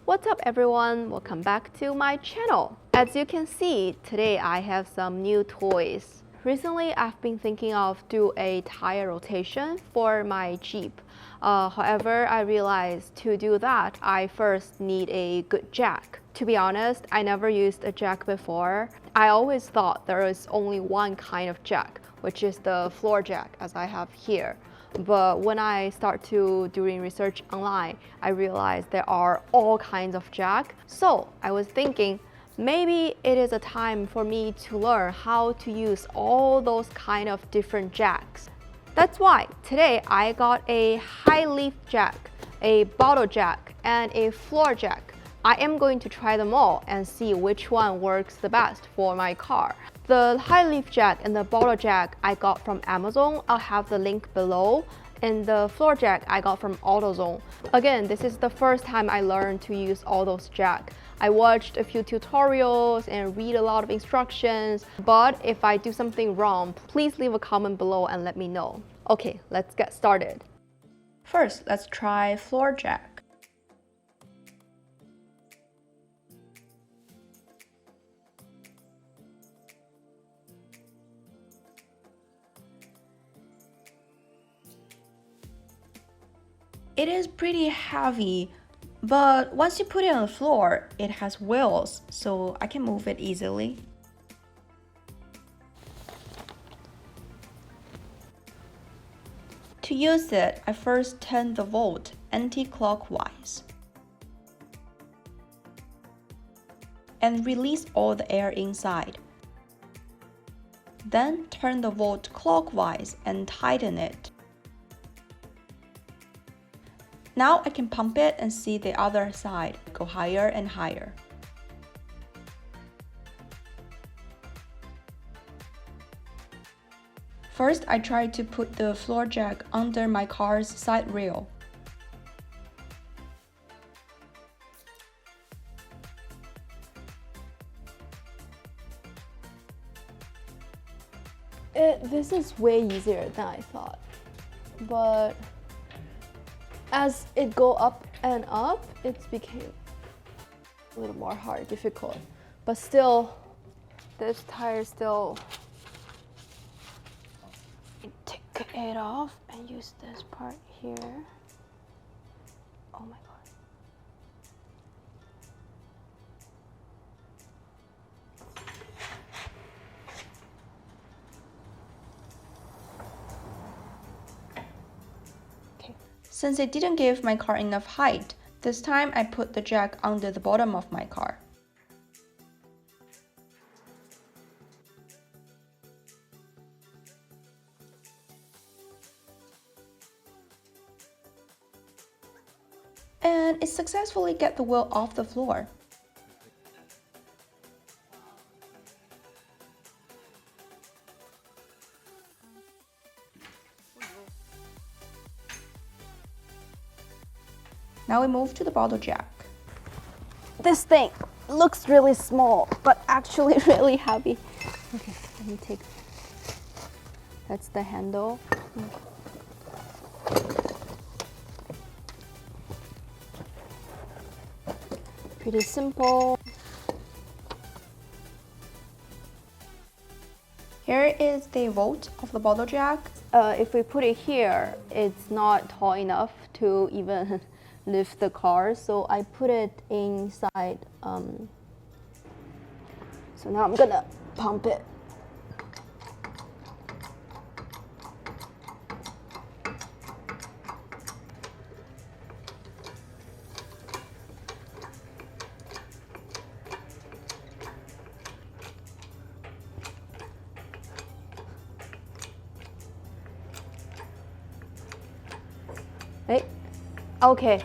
What's up everyone, welcome back to my channel. As you can see, today I have some new toys. Recently I've been thinking of do a tire rotation for my Jeep. However, I realized to do that, I first need a good jack. To be honest, I never used a jack before. I always thought there is only one kind of jack, which is the floor jack as I have here. But when I start to doing research online, I realized there are all kinds of jack. So I was thinking, maybe it is a time for me to learn how to use all those kind of different jacks. That's why today I got a high leaf jack, a bottle jack, and a floor jack. I am going to try them all and see which one works the best for my car. The high leaf jack and the bottle jack I got from Amazon. I'll have the link below. And the floor jack I got from AutoZone. Again, this is the first time I learned to use all those jack. I watched a few tutorials and read a lot of instructions, but if I do something wrong, please leave a comment below and let me know. Okay, let's get started. First, let's try floor jack. It is pretty heavy, but once you put it on the floor, it has wheels, so I can move it easily. To use it, I first turn the volt anti-clockwise and release all the air inside. Then turn the volt clockwise and tighten it. Now I can pump it and see the other side go higher and higher. First, I tried to put the floor jack under my car's side rail. This is way easier than I thought, but as it go up and up, it became a little more hard, difficult. But still, this tire still, take it off and use this part here. Oh my God. Since it didn't give my car enough height, this time I put the jack under the bottom of my car. And it successfully got the wheel off the floor. Now we move to the bottle jack. This thing looks really small, but actually really heavy. Okay, let me take. That's the handle. Pretty simple. Here is the volt of the bottle jack. If we put it here, it's not tall enough to even lift the car, so I put it inside. So now I'm gonna pump it. Hey, okay.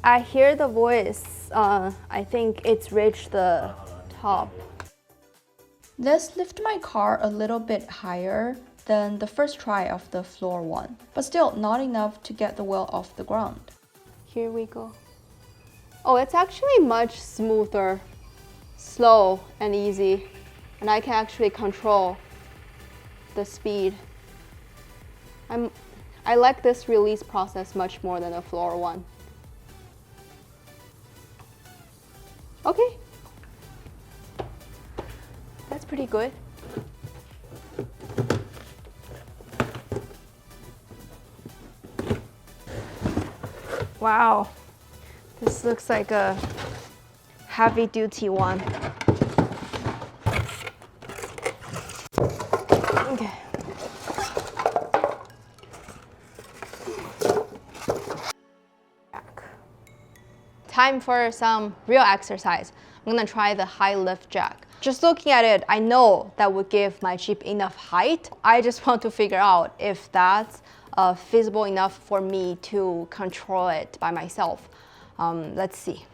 I hear the voice. I think it's reached the top. This lifted my car a little bit higher than the first try of the floor one, but still not enough to get the wheel off the ground. Here we go. Oh, it's actually much smoother, slow and easy, and I can actually control the speed. I like this release process much more than the floor one. Okay. That's pretty good. Wow. This looks like a heavy-duty one. Okay. Time for some real exercise. I'm gonna try the high lift jack. Just looking at it, I know that would give my Jeep enough height. I just want to figure out if that's feasible enough for me to control it by myself. Let's see.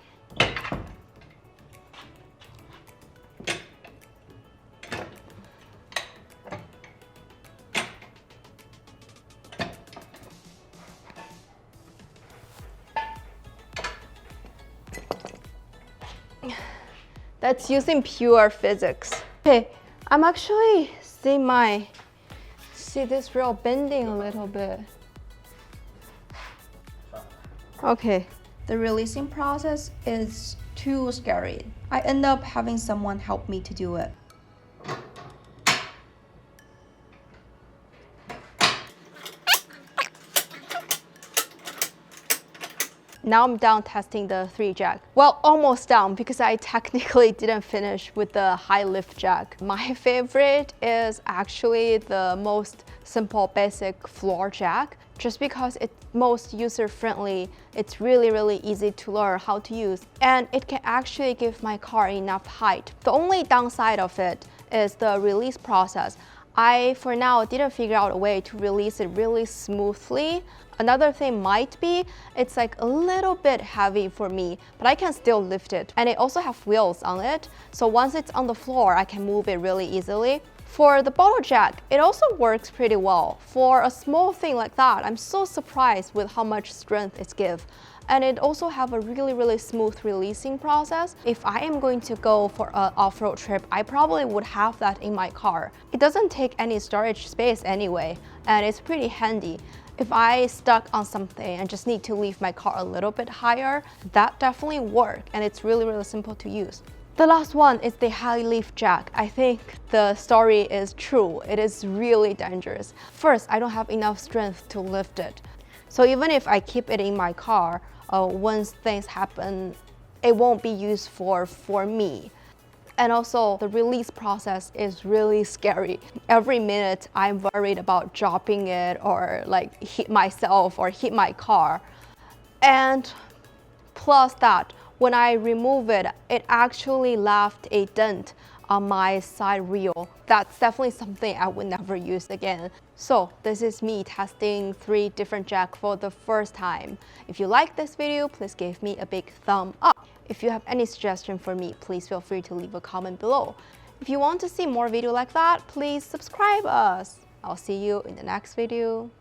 That's using pure physics. Okay, I'm actually see this rail bending a little bit. Okay, the releasing process is too scary. I end up having someone help me to do it. Now I'm done testing the 3 jack. Well, almost done because I technically didn't finish with the high lift jack. My favorite is actually the most simple basic floor jack, just because it's most user-friendly. It's really easy to learn how to use, and it can actually give my car enough height. The only downside of it is the release process. I, for now, didn't figure out a way to release it really smoothly. Another thing might be, it's like a little bit heavy for me, but I can still lift it. And it also have wheels on it, so once it's on the floor, I can move it really easily. For the bottle jack, it also works pretty well. For a small thing like that, I'm so surprised with how much strength it gives. And it also have a really smooth releasing process. If I am going to go for an off-road trip, I probably would have that in my car. It doesn't take any storage space anyway, and it's pretty handy. If I stuck on something and just need to leave my car a little bit higher, that definitely works, and it's really simple to use. The last one is the high lift jack. I think the story is true. It is really dangerous. First, I don't have enough strength to lift it. So even if I keep it in my car, once things happen, it won't be used for me. And also, the release process is really scary. Every minute, I'm worried about dropping it or like hit myself or hit my car. And plus that, when I remove it, it actually left a dent on my side wheel. That's definitely something I would never use again. So this is me testing 3 different jacks for the first time. If you like this video, please give me a big thumb up. If you have any suggestion for me, please feel free to leave a comment below. If you want to see more video like that, please subscribe us. I'll see you in the next video.